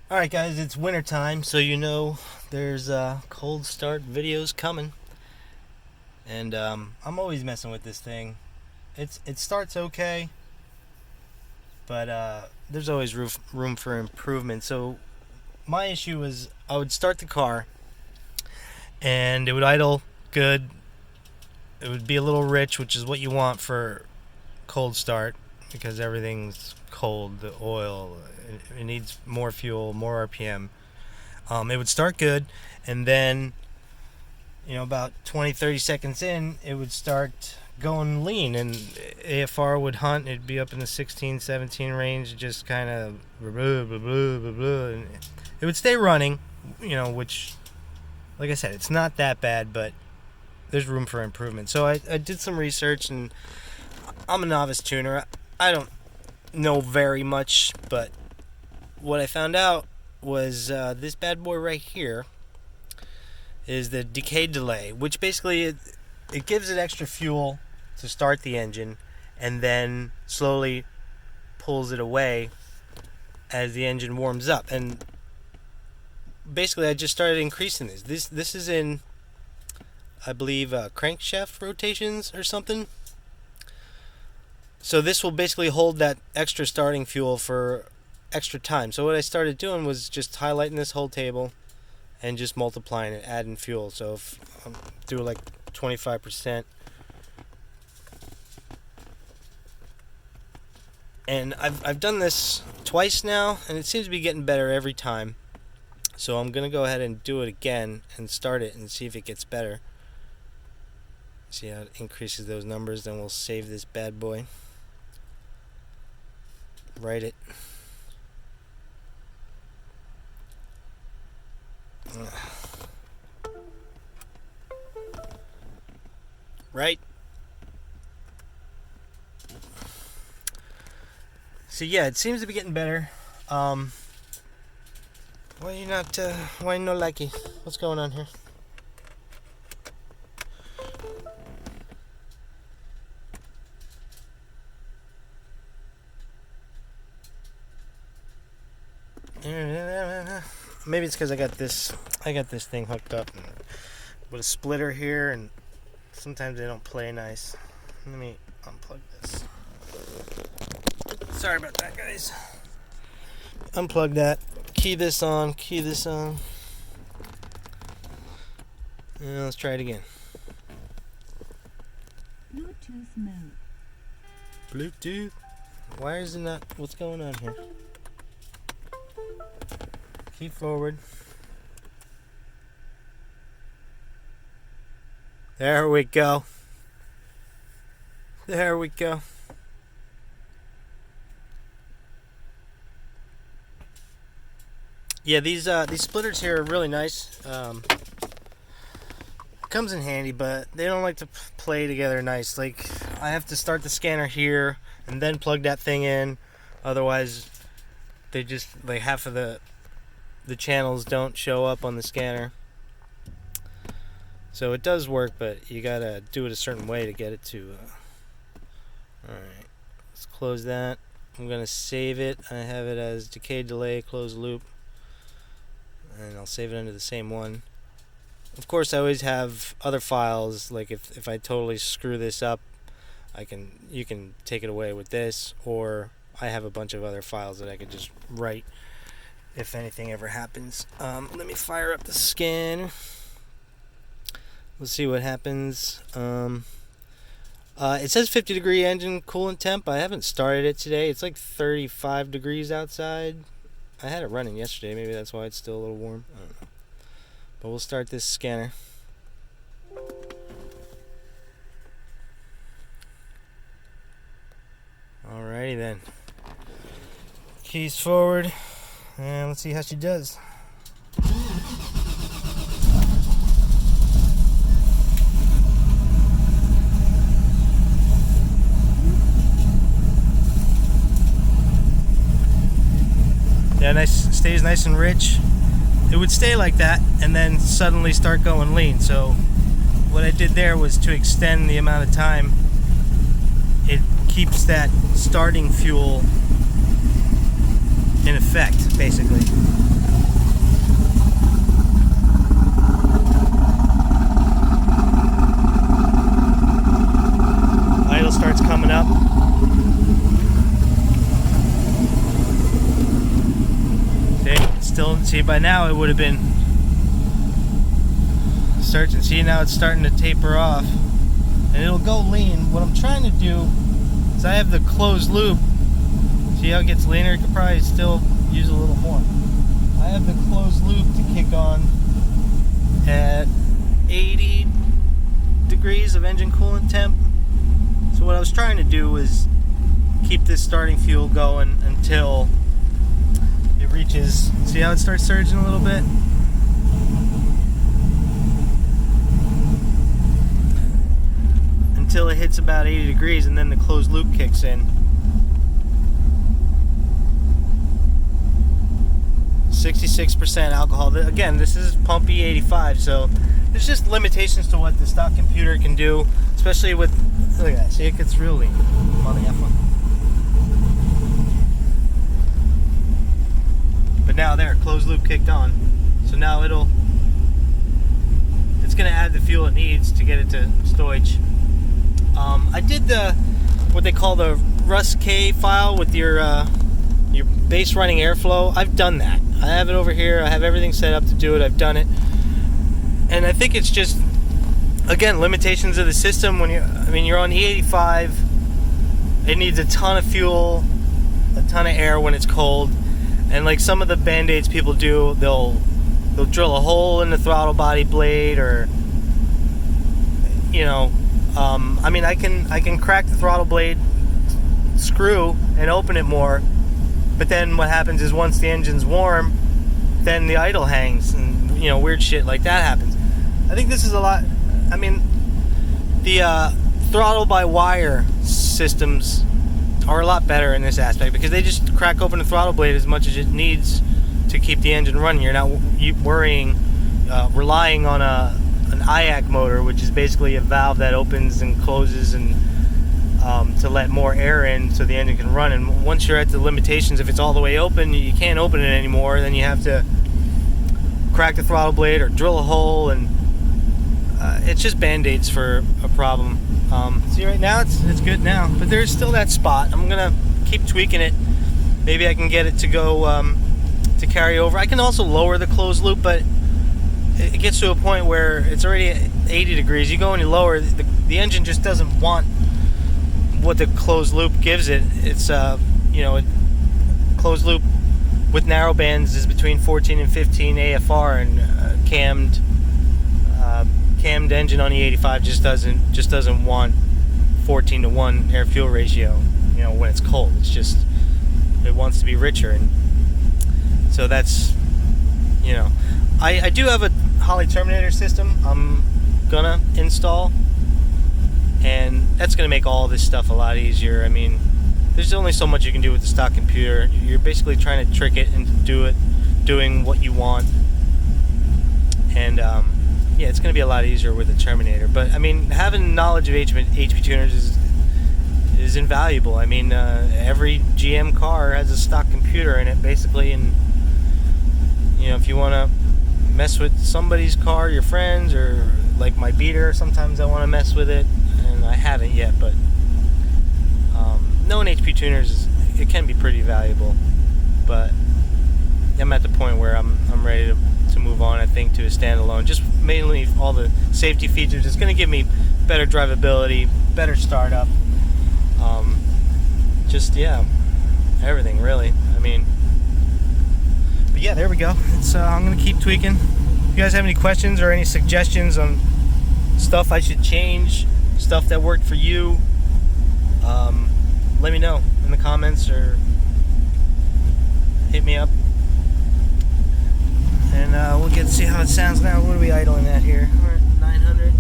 Alright guys, it's winter time, so you know there's cold start videos coming. And I'm always messing with this thing. It starts okay, but there's always room for improvement. So my issue was I would start the car and it would idle good. It would be a little rich, which is what you want for cold start because everything's cold. The oil, it needs more fuel, more RPM. It would start good, and then about 20-30 seconds in, it would start going lean, and AFR would hunt. It'd be up in the 16-17 range, just kind of blah, blah, blah, blah, blah, and it would stay running, which, like I said, it's not that bad, but there's room for improvement. So I did some research, and I'm a novice tuner. I don't know very much, but what I found out was this bad boy right here is the decay delay, which basically it gives it extra fuel to start the engine and then slowly pulls it away as the engine warms up. And basically I just started increasing this. This is in, I believe, crankshaft rotations or something. So this will basically hold that extra starting fuel for extra time. So what I started doing was just highlighting this whole table and just multiplying it, adding fuel. So if I do like 25%, and I've done this twice now, and it seems to be getting better every time. So I'm gonna go ahead and do it again and start it and see if it gets better. See how it increases those numbers. Then we'll save this bad boy. Write it. Right. So yeah, it seems to be getting better. Why you not? Why you no likey? What's going on here? Maybe it's because I got this thing hooked up with a splitter here, and sometimes they don't play nice. Let me unplug this. Sorry about that, guys. Unplug that. Key this on. And let's try it again. Bluetooth mode. Bluetooth? Why is it not? What's going on here? Keep forward. There we go. There we go. Yeah, these splitters here are really nice. Comes in handy, but they don't like to play together nice. Like, I have to start the scanner here and then plug that thing in. Otherwise, they just, like, half of the channels don't show up on the scanner. So it does work, but you gotta do it a certain way to get it to. Alright, let's close that. I'm gonna save it. I have it as decay delay closed loop, and I'll save it under the same one. Of course, I always have other files. Like if I totally screw this up, you can take it away with this, or I have a bunch of other files that I could just write if anything ever happens. Let me fire up the scan. Let's see what happens. It says 50-degree engine coolant temp. I haven't started it today. It's like 35 degrees outside. I had it running yesterday. Maybe that's why it's still a little warm. I don't know. But we'll start this scanner. Alrighty then. Keys forward. And let's see how she does. Yeah, nice. Stays nice and rich. It would stay like that and then suddenly start going lean. So what I did there was to extend the amount of time it keeps that starting fuel in effect, basically. still, see, by now it would have been searching. See, now it's starting to taper off, and it'll go lean. What I'm trying to do is I have the closed loop. See how it gets leaner? It could probably still use a little more. I have the closed loop to kick on at 80 degrees of engine coolant temp. So what I was trying to do was keep this starting fuel going until it reaches, see how it starts surging a little bit? Until it hits about 80 degrees, and then the closed loop kicks in. 66% alcohol. Again, this is pump e85, so there's just limitations to what the stock computer can do, especially with, look at that, see, it gets real lean on the F1. But now there, closed loop kicked on, so now it's going to add the fuel it needs to get it to stowage. I did what they call the Rust-K file with your base running airflow. I've done that. I have it over here. I have everything set up to do it. I've done it. And I think it's just, again, limitations of the system. When you're on E85, it needs a ton of fuel, a ton of air when it's cold. And like some of the band-aids people do, they'll drill a hole in the throttle body blade, or I can crack the throttle blade screw and open it more, but then what happens is once the engine's warm, then the idle hangs, and weird shit like that happens. I think this is a lot. The throttle by wire systems are a lot better in this aspect, because they just crack open the throttle blade as much as it needs to keep the engine running. You're not relying on an IAC motor, which is basically a valve that opens and closes and to let more air in so the engine can run. And once you're at the limitations, if it's all the way open, you can't open it anymore, then you have to crack the throttle blade or drill a hole, and it's just band-aids for a problem. See, right now it's good now, but there's still that spot. I'm gonna keep tweaking it. Maybe I can get it to go to carry over. I can also lower the closed loop, but it gets to a point where it's already at 80 degrees. You go and you lower, the engine just doesn't want what the closed loop gives it. It's closed loop with narrow bands is between 14 and 15 AFR, and cammed engine on E85 just doesn't want 14:1 air fuel ratio. When it's cold, it wants to be richer, and so that's I do have a Holley Terminator system I'm gonna install, and that's gonna make all this stuff a lot easier. There's only so much you can do with the stock computer. You're basically trying to trick it into doing what you want, and it's gonna be a lot easier with the Terminator. But having knowledge of HP tuners is invaluable. Every GM car has a stock computer in it, basically, and if you want to mess with somebody's car, your friends, or like my beater, sometimes I want to mess with it, and I haven't yet, but knowing HP tuners it can be pretty valuable. But I'm at the point where I'm ready to move on, I think, to a standalone, just mainly all the safety features. It's going to give me better drivability, better startup, everything really. But yeah, there we go. I'm going to keep tweaking. If you guys have any questions or any suggestions on stuff I should change, stuff that worked for you, let me know in the comments or hit me up. And we'll get to see how it sounds now. What are we idling at here? We're at 900.